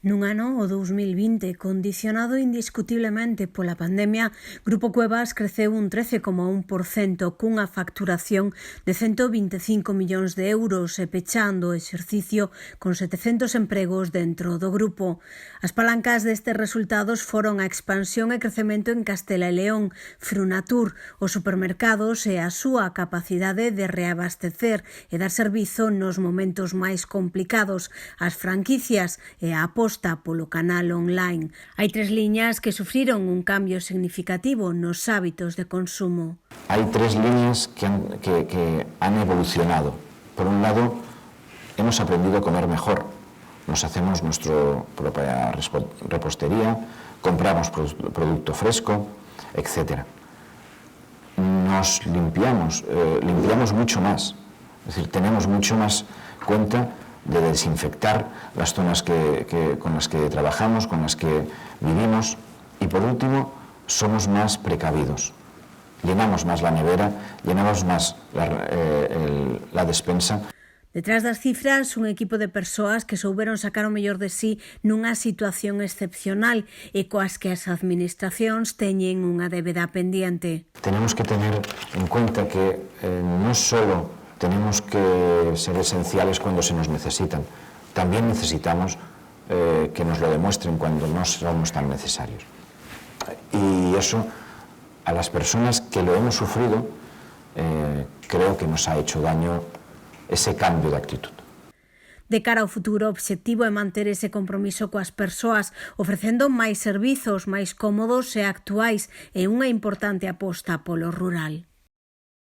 Nun ano, o 2020, condicionado indiscutiblemente pola pandemia, Grupo Cuevas creceu un 13,1% cunha facturación de 125 millóns de euros e pechando o exercicio con 700 empregos dentro do grupo. As palancas destes resultados foron a expansión e crecemento en Castela e León, Frunatur, os supermercados e a súa capacidade de reabastecer e dar servizo nos momentos máis complicados, as franquicias e a aposta polo canal online. Hai tres liñas que sufriron un cambio significativo nos hábitos de consumo. Hay tres líneas que han evolucionado. Por un lado, hemos aprendido a comer mejor. Nos hacemos nuestra propia repostería, compramos producto fresco, etc. Nos limpiamos mucho más. Es decir, tenemos mucho más cuenta de desinfectar las zonas con las que trabajamos, con las que vivimos. Y por último, somos más precavidos. Llenamos más la nevera, llenamos más la despensa. Detrás das cifras, un equipo de persoas que souberon sacar o mellor de sí nunha situación excepcional e coas que as administracións teñen unha débeda pendiente. Tenemos que tener en cuenta que no solo tenemos que ser esenciales cuando se nos necesitan, también necesitamos que nos lo demuestren cuando no somos tan necesarios. Y eso, a las personas que lo hemos sufrido, creo que nos ha hecho daño ese cambio de actitud. De cara ao futuro, o obxectivo é manter ese compromiso coas persoas, ofrecendo máis servizos máis cómodos e actuais e unha importante aposta polo rural.